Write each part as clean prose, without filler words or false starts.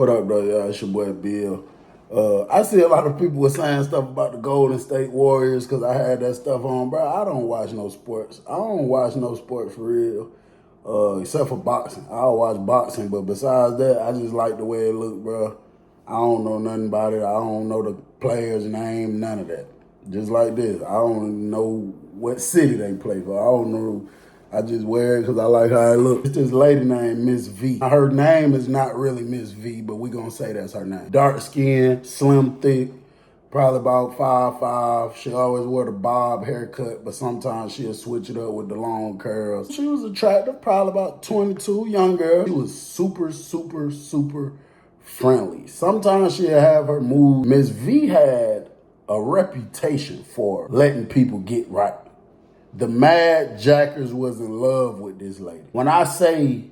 What up, though? Yeah, it's your boy Bill. I see a lot of people were saying stuff about the Golden State Warriors because I had that stuff on, bro. I don't watch no sports. I don't watch no sport for real, except for boxing. I'll watch boxing, but besides that, I just like the way it look, bro. I don't know nothing about it. I don't know the player's name, none of that. Just like this, I don't know what city they play for. I don't know. I just wear it because I like how it looks. It's this lady named Miss V. Her name is not really Miss V, but we gonna say that's her name. Dark skin, slim, thick, probably about 5'5". She always wore the bob haircut, but sometimes she'll switch it up with the long curls. She was attractive, probably about 22, young girl. She was super, super, super friendly. Sometimes she'll have her move. Miss V had a reputation for letting people get right. The Mad Jackers was in love with this lady. When I say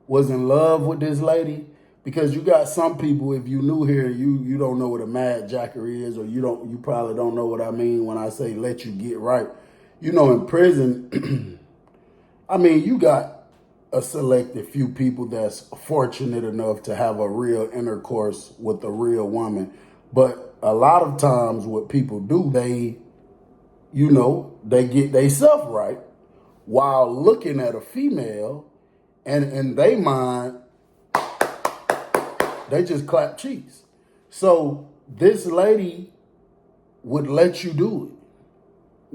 was in love with this lady, because you got some people, if you new here, you don't know what a Mad Jacker is, or you probably don't know what I mean when I say let you get right. You know, in prison, I mean, you got a selected few people that's fortunate enough to have a real intercourse with a real woman. But a lot of times what people do, they get themselves right while looking at a female, and in their mind, they just clap cheeks. So this lady would let you do it,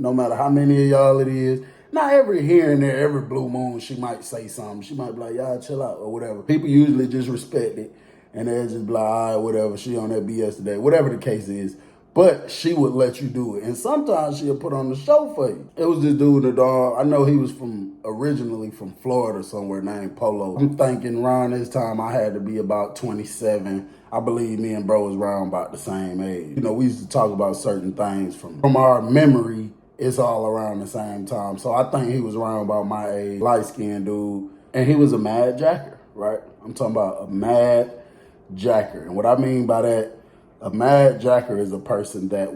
no matter how many of y'all it is. Not every here and there, every blue moon, she might say something. She might be like, y'all chill out or whatever. People usually just respect it, and they'll just be like, all right, whatever, she on that BS today, whatever the case is. But she would let you do it. And sometimes she'll put on the show for you. It was this dude, the dog. I know he was originally from Florida somewhere named Polo. I'm thinking around this time I had to be about 27. I believe me and bro was around about the same age. You know, we used to talk about certain things from our memory. It's all around the same time. So I think he was around about my age, light-skinned dude. And he was a mad jacker, right? I'm talking about a mad jacker. And what I mean by that, a mad jacker is a person that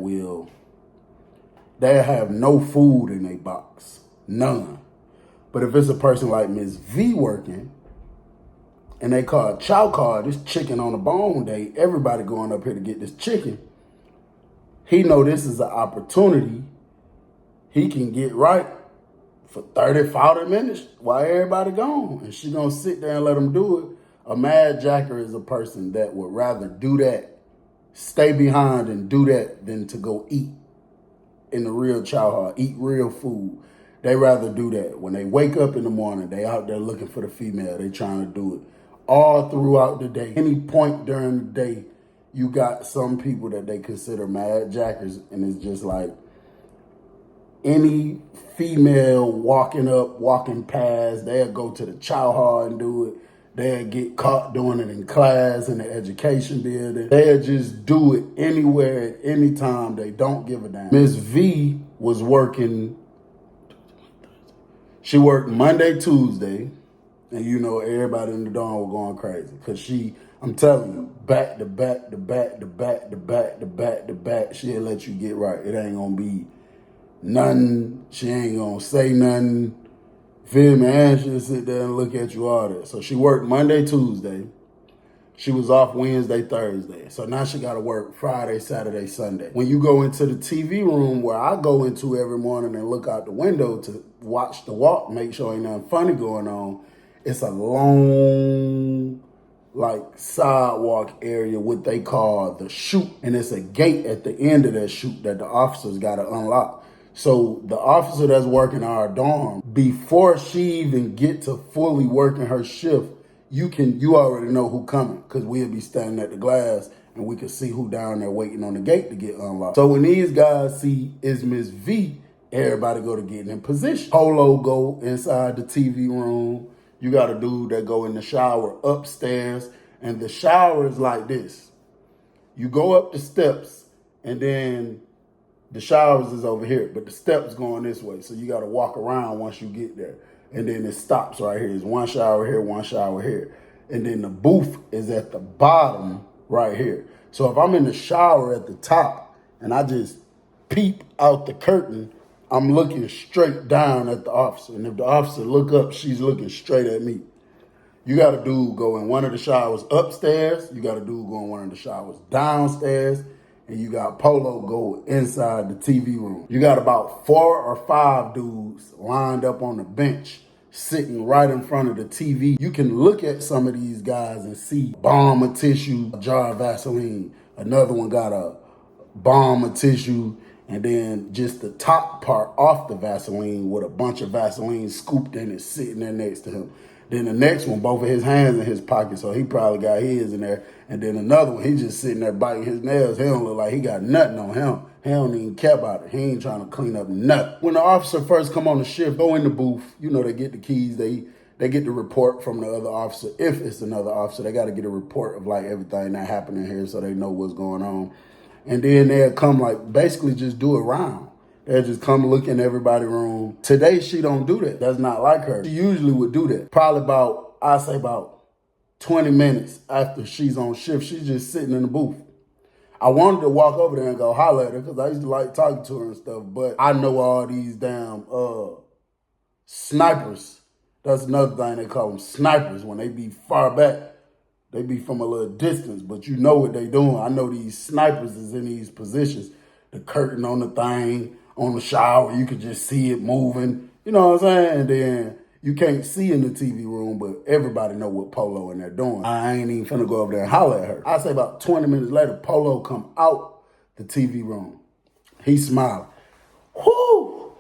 they'll have no food in their box, none. But if it's a person like Miss V working, and they call it chow card, this chicken on a bone day, everybody going up here to get this chicken, he know this is an opportunity he can get right for 30, 40 minutes while everybody gone. And she gonna sit there and let him do it. A mad jacker is a person that would rather do that, stay behind and do that, than to go eat in the real chow hall, eat real food. They rather do that. When they wake up in the morning, they out there looking for the female. They trying to do it all throughout the day. Any point during the day, you got some people that they consider mad jackers, and it's just like any female walking past, they'll go to the chow hall and do it. They'll get caught doing it in class, in the education building. They'll just do it anywhere at any time. They don't give a damn. Miss V was working, she worked Monday, Tuesday, and you know everybody in the dorm was going crazy. Cause I'm telling you, back to back to back to back to back to back to back, she'll let you get right. It ain't gonna be nothing, she ain't gonna say nothing. Feel me? And she'll sit there and look at you all that. So she worked Monday, Tuesday. She was off Wednesday, Thursday. So now she got to work Friday, Saturday, Sunday. When you go into the TV room where I go into every morning and look out the window to watch the walk, make sure ain't nothing funny going on, it's a long, like, sidewalk area, what they call the chute. And it's a gate at the end of that chute that the officers got to unlock. So the officer that's working our dorm, before she even get to fully working her shift, you already know who coming, because we'll be standing at the glass and we can see who down there waiting on the gate to get unlocked. So when these guys see it's Miss V, everybody go to get in position. Polo go inside the TV room. You got a dude that go in the shower upstairs, and the shower is like this. You go up the steps, and then the showers is over here, but the steps going this way. So you got to walk around once you get there. And then it stops right here. It's one shower here, one shower here. And then the booth is at the bottom right here. So if I'm in the shower at the top and I just peep out the curtain, I'm looking straight down at the officer. And if the officer look up, she's looking straight at me. You got a dude go in one of the showers upstairs. You got a dude go in one of the showers downstairs. And you got Polo go inside the TV room. You got about 4 or 5 dudes lined up on the bench, sitting right in front of the TV. You can look at some of these guys and see bomb of tissue, a jar of Vaseline. Another one got a bomb of tissue, and then just the top part off the Vaseline with a bunch of Vaseline scooped in it, sitting there next to him. Then the next one, both of his hands in his pocket, so he probably got his in there. And then another one, he just sitting there biting his nails. He don't look like he got nothing on him. He don't even care about it. He ain't trying to clean up nothing. When the officer first come on the shift, go in the booth, they get the keys, they get the report from the other officer. If it's another officer, they got to get a report of like everything that happened in here so they know what's going on. And then they'll come like basically just do a round. They'll just come look in everybody's room. Today, she don't do that. That's not like her. She usually would do that. Probably about 20 minutes after she's on shift, she's just sitting in the booth. I wanted to walk over there and go holler at her because I used to like talking to her and stuff, but I know all these damn snipers. That's another thing they call them, snipers. When they be far back, they be from a little distance, but you know what they doing. I know these snipers is in these positions. The curtain on the thing, on the shower, you could just see it moving. You know what I'm saying? And then you can't see in the TV room, but everybody know what Polo in there doing. I ain't even finna go over there and holler at her. I say about 20 minutes later, Polo come out the TV room. He smiling. Whoo!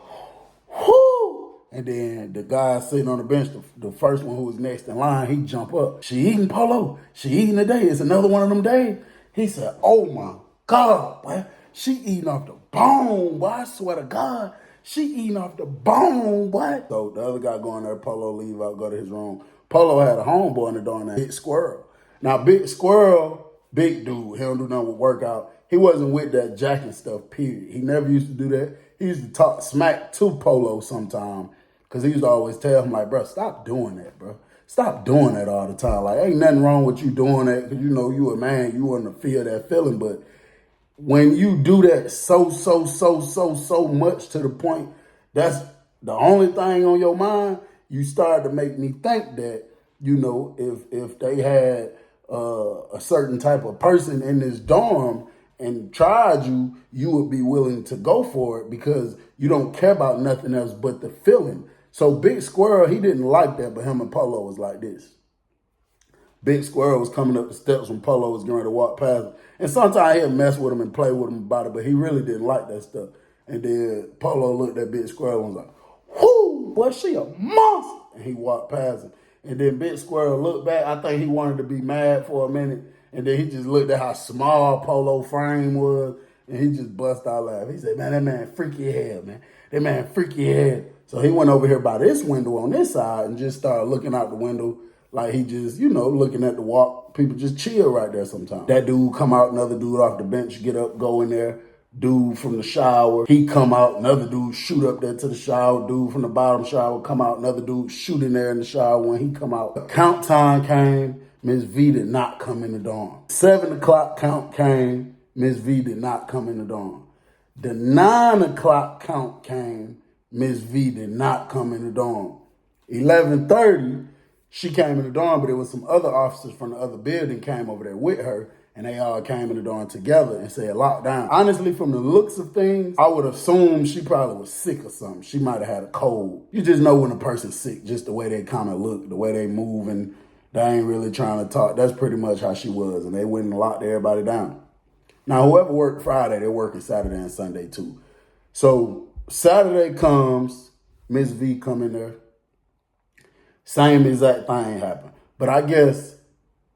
Whoo! And then the guy sitting on the bench, the first one who was next in line, he jump up. She eating, Polo? She eating today? It's another one of them days? He said, oh my God, boy. She eating off the bone, boy. I swear to God. She eating off the bone, boy. So the other guy going there, Polo leave out, go to his room. Polo had a homeboy in the door named Big Squirrel. Now, Big Squirrel, big dude. He don't do nothing with workout. He wasn't with that jacking stuff, period. He never used to do that. He used to talk smack to Polo sometime because he used to always tell him, like, bro, stop doing that, bro. Stop doing that all the time. Like, ain't nothing wrong with you doing that because, you a man. You want to feel that feeling, but when you do that so much to the point that's the only thing on your mind, you start to make me think that, if they had a certain type of person in this dorm and tried you, you would be willing to go for it because you don't care about nothing else but the feeling. So Big Squirrel, he didn't like that, but him and Polo was like this. Big Squirrel was coming up the steps when Polo was going to walk past him. And sometimes he'd mess with him and play with him about it, but he really didn't like that stuff. And then Polo looked at Big Squirrel and was like, whoo, boy, she a monster. And he walked past him. And then Big Squirrel looked back. I think he wanted to be mad for a minute. And then he just looked at how small Polo frame was. And he just bust out laughing. He said, man, that man freaky hell, man. That man freaky hell. So he went over here by this window on this side and just started looking out the window like he just, looking at the walk. People just chill right there sometimes. That dude come out, another dude off the bench, get up, go in there. Dude from the shower, he come out, another dude shoot up there to the shower. Dude from the bottom shower come out, another dude shoot in there in the shower when he come out. Count time came, Miss V did not come in the dorm. 7 o'clock count came, Miss V did not come in the dorm. The 9 o'clock count came, Miss V did not come in the dorm. 11:30, she came in the dorm, but there was some other officers from the other building came over there with her, and they all came in the dorm together and said lockdown. Honestly, from the looks of things, I would assume she probably was sick or something. She might have had a cold. You just know when a person's sick, just the way they kind of look, the way they move, and they ain't really trying to talk. That's pretty much how she was, and they went and locked everybody down. Now, whoever worked Friday, they're working Saturday and Sunday too. So Saturday comes, Miss V come in there. Same exact thing happened. But I guess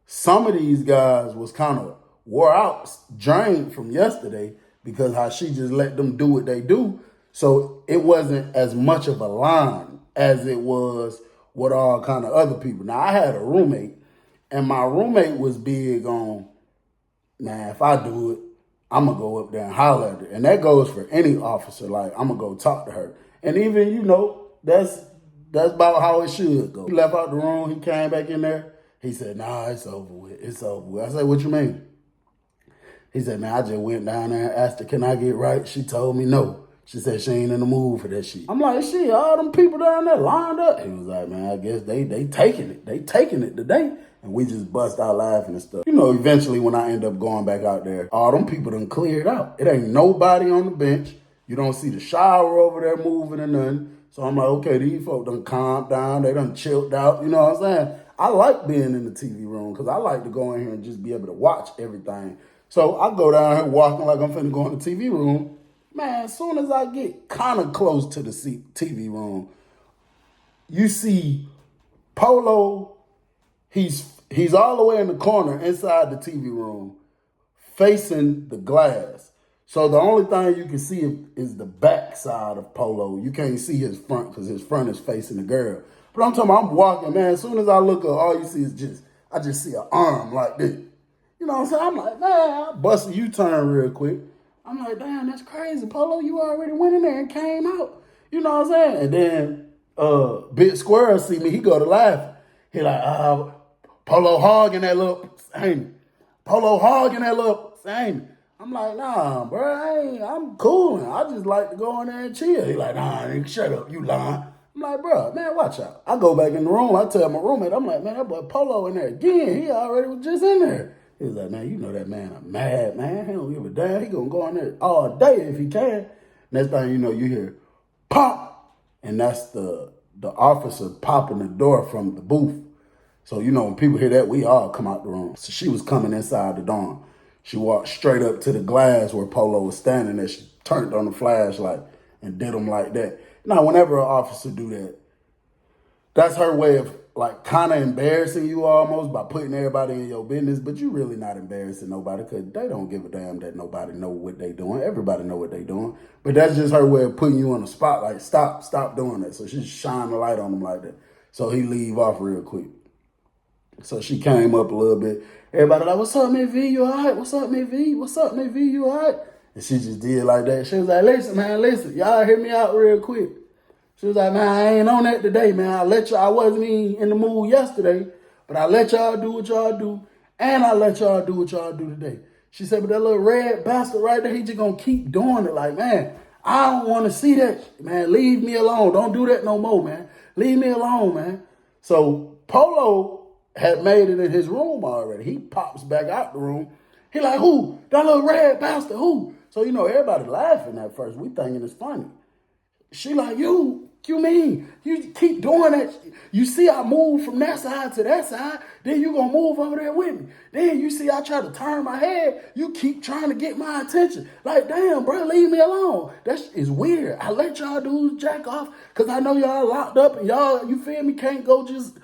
some of these guys was kind of wore out, drained from yesterday because how she just let them do what they do. So it wasn't as much of a line as it was with all kind of other people. Now, I had a roommate, and my roommate was big on, man, if I do it, I'm going to go up there and holler at her. And that goes for any officer. Like, I'm going to go talk to her. And even, that's about how it should go. He left out the room. He came back in there. He said, nah, it's over with. It's over with. I said, what you mean? He said, man, I just went down there and asked her, can I get right? She told me no. She said she ain't in the mood for that shit. I'm like, shit, all them people down there lined up. He was like, man, I guess they taking it. They taking it today. And we just bust out laughing and stuff. You know, eventually when I end up going back out there, all them people done cleared out. It ain't nobody on the bench. You don't see the shower over there moving or nothing. So I'm like, okay, these folks done calmed down. They done chilled out. You know what I'm saying? I like being in the TV room because I like to go in here and just be able to watch everything. So I go down here walking like I'm finna go in the TV room. Man, as soon as I get kind of close to the TV room, you see Polo, he's all the way in the corner inside the TV room, facing the glass. So the only thing you can see is the back side of Polo. You can't see his front because his front is facing the girl. But I'm talking about, I'm walking, man. As soon as I look up, all you see is I just see an arm like this. You know what I'm saying? I'm like, man, I bust a U-turn real quick. I'm like, damn, that's crazy. Polo, you already went in there and came out. You know what I'm saying? And then Big Squirrel see me, he go to laugh. He like, Polo hogging that little Amy. Polo hogging that little Amy. I'm like, nah, bro, I'm cool. I just like to go in there and chill. He like, nah, nigga, shut up, you lying. I'm like, bro, man, watch out. I go back in the room. I tell my roommate, I'm like, man, that boy Polo in there again. He already was just in there. He was like, man, you know that man a mad man. He don't give a damn. He gonna go in there all day if he can. Next thing you know, you hear pop. And that's the officer popping the door from the booth. So, you know, when people hear that, we all come out the room. So she was coming inside the dorm. She walked straight up to the glass where Polo was standing there. She turned on the flashlight and did him like that. Now, whenever an officer do that, that's her way of like kind of embarrassing you almost by putting everybody in your business, but you really not embarrassing nobody because they don't give a damn that nobody know what they doing. Everybody know what they doing. But that's just her way of putting you on the spot. Like, stop doing that. So she shine the light on him like that. So he leave off real quick. So she came up a little bit. Everybody like, what's up, Miss V? You all right? What's up, Miss V? What's up, Miss V? You all right? And she just did like that. She was like, listen, man, listen. Y'all hear me out real quick. She was like, man, I ain't on that today, man. I wasn't even in the mood yesterday, but I let y'all do what y'all do, and I let y'all do what y'all do today. She said, but that little red bastard right there, he just gonna keep doing it. Like, man, I don't want to see that. Man, leave me alone. Don't do that no more, man. Leave me alone, man. So Polo had made it in his room already. He pops back out the room. He like, who? That little red bastard, who? So, you know, everybody laughing at first. We thinking it's funny. She like, you mean? You keep doing that. You see I move from that side to that side, then you gonna move over there with me. Then you see I try to turn my head, you keep trying to get my attention. Like, damn, bro, leave me alone. That is weird. I let y'all dudes jack off because I know y'all locked up and y'all, you feel me, can't go just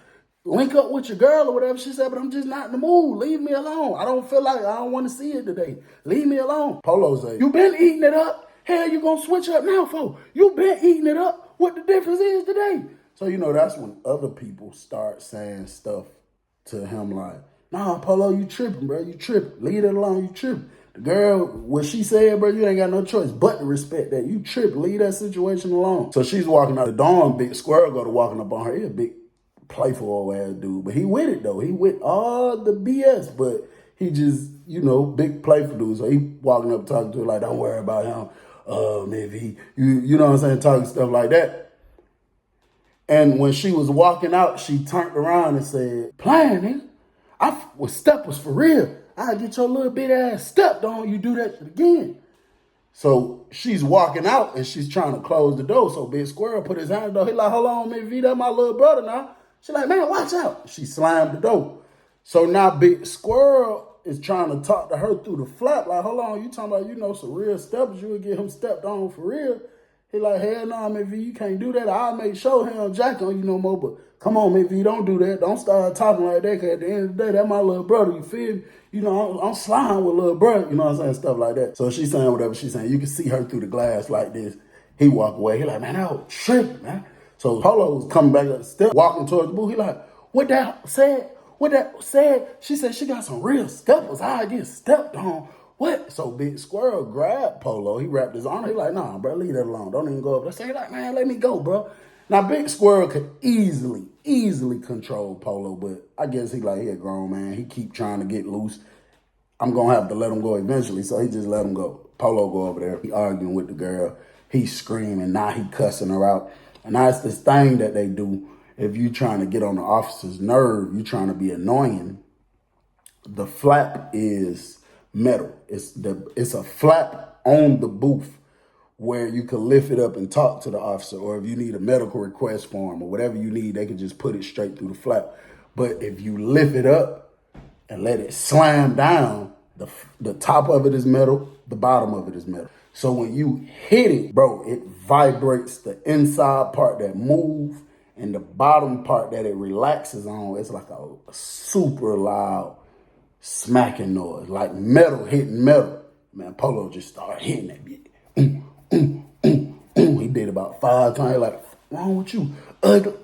link up with your girl or whatever. She said, but I'm just not in the mood. Leave me alone. I don't want to see it today. Leave me alone. Polo say, you been eating it up. Hell, you gonna switch up now, for? You been eating it up. What the difference is today? So, you know, that's when other people start saying stuff to him like, nah, Polo, you tripping, bro. You tripping. Leave it alone. You tripping. The girl, what she said, bro, you ain't got no choice but to respect that. You tripping. Leave that situation alone. So she's walking out the dorm. Big Squirrel go to walking up on her. He a big playful old ass dude. But he with it, though. He with all the BS, but he just, you know, big playful dude. So he walking up talking to her like, don't worry about him. Maybe you know what I'm saying, talking stuff like that. And when she was walking out, she turned around and said, playing, nigga. Step was for real. I'll get your little bit ass stepped on, you do that shit again. So she's walking out and she's trying to close the door. So Big Squirrel put his hand on the door. He like, hold on, Miss V, that's my little brother now. She like, man, watch out. She slammed the door. So now Big Squirrel is trying to talk to her through the flap. Like, hold on, you talking about, you know, some real steps. You would get him stepped on for real. He like, hell no, Miss V, you can't do that. I'll make sure he don't jack on you no more. But come on, Miss V, don't do that. Don't start talking like that, because at the end of the day, that's my little brother, you feel me? You know, I'm sliding with little brother, you know what I'm saying? Stuff like that. So she's saying whatever she's saying. You can see her through the glass like this. He walk away. He like, man, that was tripping, man. So Polo was coming back up the step, walking towards the booth. He like, what that said? She said she got some real steppers. I get stepped on. What? So Big Squirrel grabbed Polo. He wrapped his arm. He like, nah, bro, leave that alone. Don't even go up there. So he like, man, let me go, bro. Now, Big Squirrel could easily control Polo, but I guess he a grown man. He keep trying to get loose. I'm going to have to let him go eventually, so he just let him go. Polo go over there. He arguing with the girl. He's screaming. Now he cussing her out. And that's this thing that they do. If you trying to get on the officer's nerve, you trying to be annoying. The flap is metal. It's a flap on the booth where you can lift it up and talk to the officer, or if you need a medical request form or whatever you need, they can just put it straight through the flap. But if you lift it up and let it slam down, the top of it is metal, the bottom of it is metal. So when you hit it, bro, it vibrates the inside part that move and the bottom part that it relaxes on. It's like a super loud smacking noise, like metal hitting metal. Man, Polo just started hitting that bitch. He did about 5 times. Like, what's wrong with you? Ugly.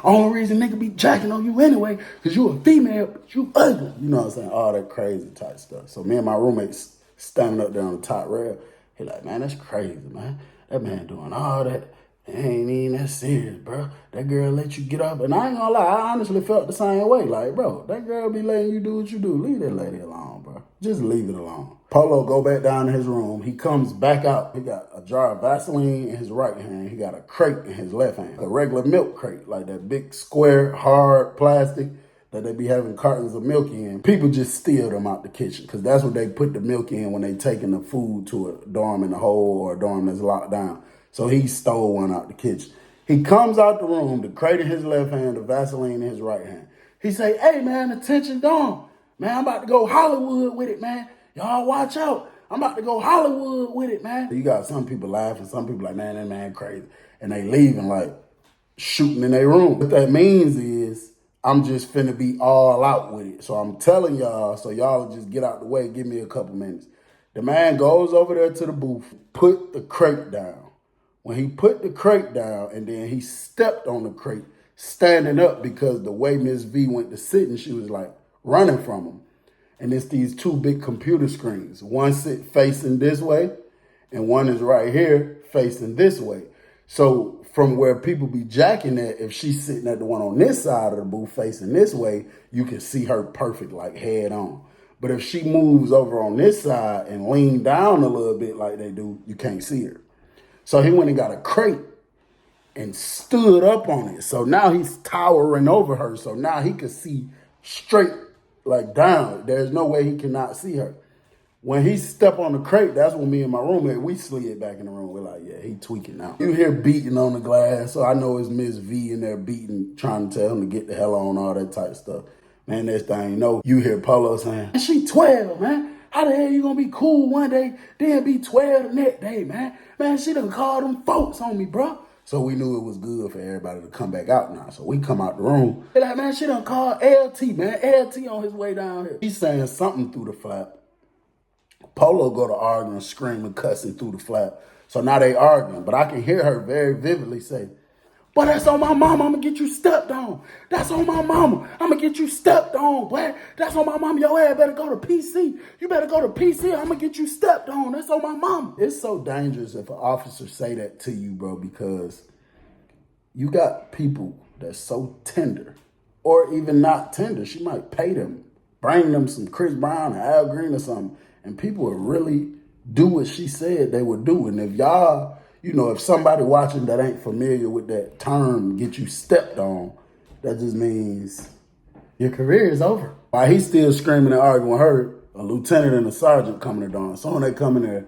Only reason nigga be jacking on you anyway, because you a female, but you ugly. You know what I'm saying? All that crazy type stuff. So me and my roommates standing up there on the top rail. He like, man, that's crazy, man. That man doing all that. It ain't even that serious, bro. That girl let you get up. And I ain't gonna lie, I honestly felt the same way. Like, bro, that girl be letting you do what you do. Leave that lady alone, bro. Just leave it alone. Polo go back down to his room. He comes back out. He got a jar of Vaseline in his right hand. He got a crate in his left hand. A regular milk crate, like that big square, hard plastic that they be having cartons of milk in. People just steal them out the kitchen because that's what they put the milk in when they taking the food to a dorm in the hole or a dorm that's locked down. So he stole one out the kitchen. He comes out the room, the crate in his left hand, the Vaseline in his right hand. He say, hey, man, attention, dorm. Man, I'm about to go Hollywood with it, man. Y'all watch out. I'm about to go Hollywood with it, man. You got some people laughing, some people like, man, that man crazy. And they leaving like shooting in their room. What that means is I'm just finna be all out with it. So I'm telling y'all, so y'all just get out the way, give me a couple minutes. The man goes over there to the booth, put the crate down. When he put the crate down and then he stepped on the crate, standing up because the way Miss V went to sitting, she was like running from him. And it's these 2 big computer screens. One sit facing this way and one is right here facing this way. So from where people be jacking at, if she's sitting at the one on this side of the booth facing this way, you can see her perfect, like head on. But if she moves over on this side and lean down a little bit like they do, you can't see her. So he went and got a crate and stood up on it. So now he's towering over her. So now he can see straight, like down. There's no way he cannot see her. When he stepped on the crate, that's when me and my roommate, we slid back in the room. We're like, yeah, he tweaking now. You hear beating on the glass. So I know it's Miss V in there beating, trying to tell him to get the hell on, all that type of stuff. Man, next thing you know, you hear Polo saying, she 12, man. How the hell you gonna be cool one day, then be 12 the next day, man? Man, she done called them folks on me, bro. So we knew it was good for everybody to come back out now. So we come out the room. They're like, man, she done called LT, man. LT on his way down here. He's saying something through the flap. Polo go to arguing, screaming, cussing through the flap. So now they arguing. But I can hear her very vividly say, boy, that's on my mama. I'm going to get you stepped on. That's on my mama. I'm going to get you stepped on, boy. That's on my mama. Your ass better go to PC. You better go to PC. I'm going to get you stepped on. That's on my mama. It's so dangerous if an officer say that to you, bro, because you got people that's so tender or even not tender. She might pay them, bring them some Chris Brown or Al Green or something, and people will really do what she said they would do. And if y'all... You know, if somebody watching that ain't familiar with that term, get you stepped on, that just means your career is over. While he's still screaming and arguing with her, a lieutenant and a sergeant coming to dawn. So when they come in there,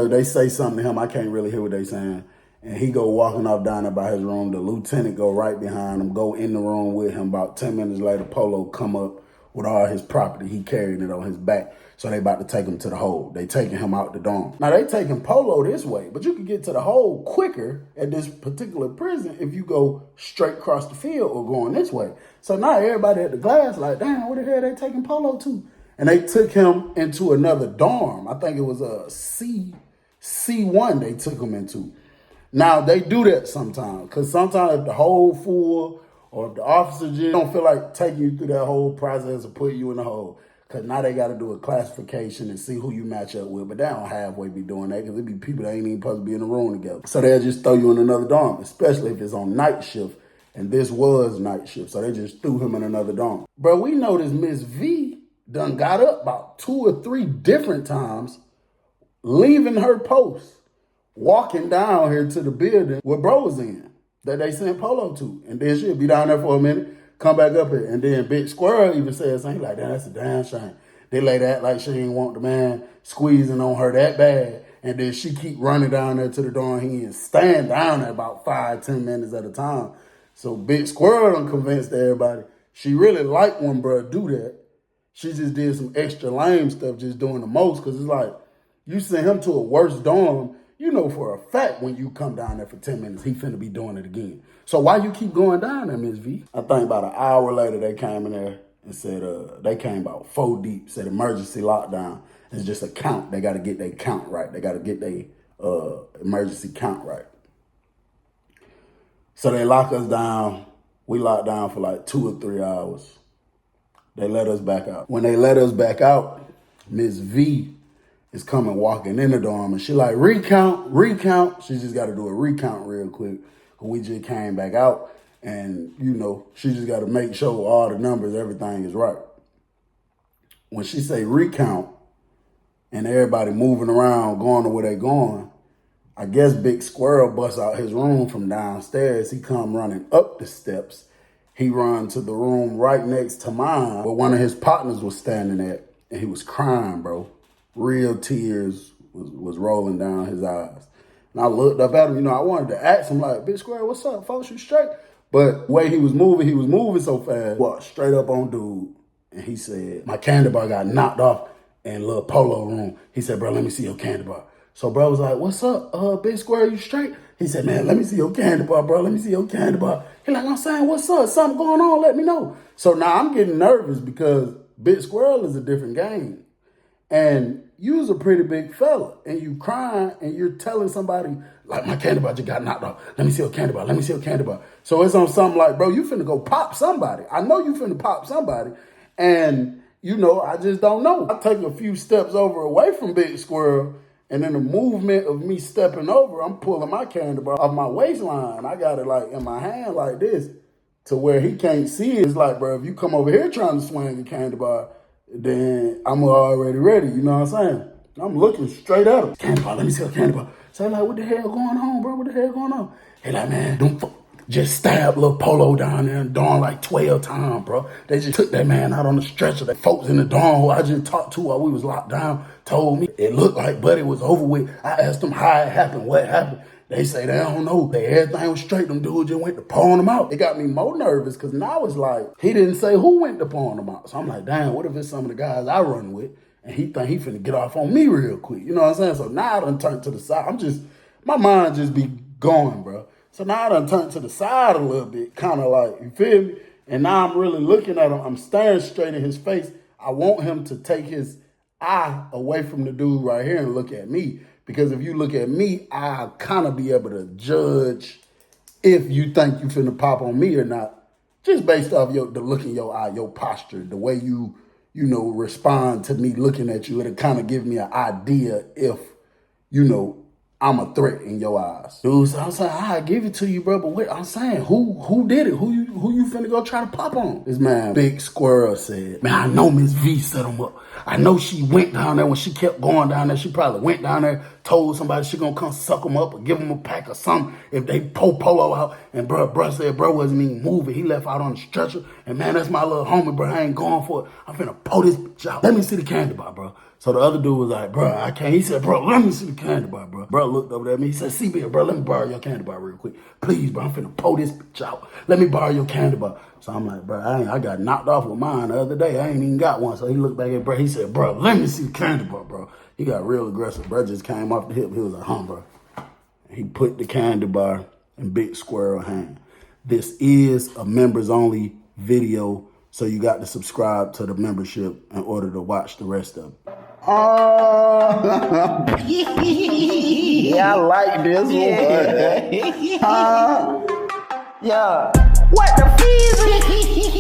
they say something to him. I can't really hear what they saying. And he go walking off down there by his room. The lieutenant go right behind him, go in the room with him. About 10 minutes later, Polo come up with all his property. He carrying it on his back. So they about to take him to the hole. They taking him out the dorm. Now they taking Polo this way, but you can get to the hole quicker at this particular prison if you go straight across the field or going this way. So now everybody at the glass like, damn, where the hell they taking Polo to? And they took him into another dorm. I think it was a C1 they took him into. Now they do that sometimes because sometimes if the hole full or if the officer just don't feel like taking you through that whole process of putting you in the hole. Because now they got to do a classification and see who you match up with. But they don't halfway be doing that because it be people that ain't even supposed to be in the room together. So they'll just throw you in another dorm, especially if it's on night shift. And this was night shift. So they just threw him in another dorm. Bro, we noticed Miss V done got up about 2 or 3 different times leaving her post walking down here to the building where bro was in, that they sent Polo to. And then she'll be down there for a minute, come back up here. And then Big Squirrel even said something like, that's a damn shame. They lay that like she didn't want the man squeezing on her that bad. And then she keep running down there to the door and he ain't stand down there about 5-10 minutes at a time. So Big Squirrel done convinced everybody she really liked when bruh do that. She just did some extra lame stuff, just doing the most, because it's like, you send him to a worse dorm, you know for a fact when you come down there for 10 minutes, he finna be doing it again. So why you keep going down there, Miss V? I think about an hour later, they came in there and said, they came about 4 deep, said emergency lockdown. It's just a count. They got to get their count right. They got to get their emergency count right. So they lock us down. We locked down for like 2 or 3 hours. They let us back out. When they let us back out, Miss V is coming walking in the dorm and she like, recount. She just got to do a recount real quick. We just came back out and, you know, she just got to make sure all the numbers, everything is right. When she say recount and everybody moving around, going to where they going, I guess Big Squirrel busts out his room from downstairs. He come running up the steps. He run to the room right next to mine where one of his partners was standing at, and he was crying, bro. Real tears was rolling down his eyes. And I looked up at him, you know, I wanted to ask him like, Big Squirrel, what's up, folks, you straight? But the way he was moving so fast, walked straight up on dude. And he said, my candy bar got knocked off in Lil Polo room. He said, bro, let me see your candy bar. So bro was like, what's up, Big Squirrel, you straight? He said, man, let me see your candy bar, bro. Let me see your candy bar. He like, I'm saying, what's up? Something going on, let me know. So now I'm getting nervous because Big Squirrel is a different game. And you was a pretty big fella and you crying and you're telling somebody, like, my candy bar just got knocked off. Let me see your candy bar. Let me see your candy bar. So it's on something like, bro, you finna go pop somebody. I know you finna pop somebody. And, you know, I just don't know. I take a few steps over away from Big Squirrel. And in the movement of me stepping over, I'm pulling my candy bar off my waistline. I got it like in my hand like this to where he can't see it. It's like, bro, if you come over here trying to swing the candy bar, then I'm already ready. You know what I'm saying? I'm looking straight at him. Candy bar, let me see a candy bar. So I'm like, what the hell going on, bro? What the hell going on? He like, man, don't just stab Lil Polo down there and dorm like 12 times, bro. They just took that man out on the stretcher. The folks in the dorm who I just talked to while we was locked down told me it looked like Buddy was over with. I asked them how it happened, what happened. They say they don't know. Everything was straight. Them dudes just went to pouring them out. It got me more nervous because now it's like, he didn't say who went to pouring them out. So I'm like, damn, what if it's some of the guys I run with and he think he finna get off on me real quick? You know what I'm saying? So now I done turned to the side. My mind just be going, bro. So now I done turned to the side a little bit, kind of like, you feel me? And now I'm really looking at him. I'm staring straight in his face. I want him to take his eye away from the dude right here and look at me. Because if you look at me, I'll kind of be able to judge if you think you finna pop on me or not. Just based off the look in your eye, your posture, the way you respond to me looking at you. It'll kind of give me an idea if, I'm a threat in your eyes. Dude, so I'm saying, I give it to you, bro, but wait, I'm saying, who did it? Who you finna go try to pop on? This man, Big Squirrel, said, man, I know Miss V set him up. I know she went down there when she kept going down there. She probably went down there, told somebody she gonna come suck him up or give him a pack or something if they pull Polo out. And bro said, bro wasn't even moving. He left out on the stretcher. And man, that's my little homie, bro. I ain't going for it. I'm finna pull this bitch out. Let me see the candy bar, bro. So the other dude was like, bro, I can't. He said, bro, let me see the candy bar, bro. Bro looked over at me. He said, CB, bro, let me borrow your candy bar real quick. Please, bro, I'm finna pull this bitch out. Let me borrow your candy bar. So I'm like, bro, I got knocked off with mine the other day. I ain't even got one. So he looked back at bro. He said, bro, let me see the candy bar, bro. He got real aggressive. Bro just came off the hip. He was like, bro. He put the candy bar in Big Squirrel hand. This is a members only video. So you got to subscribe to the membership in order to watch the rest of it. Yeah, I like this one. Yeah. What the fees?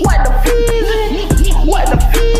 What the fees? What the fees?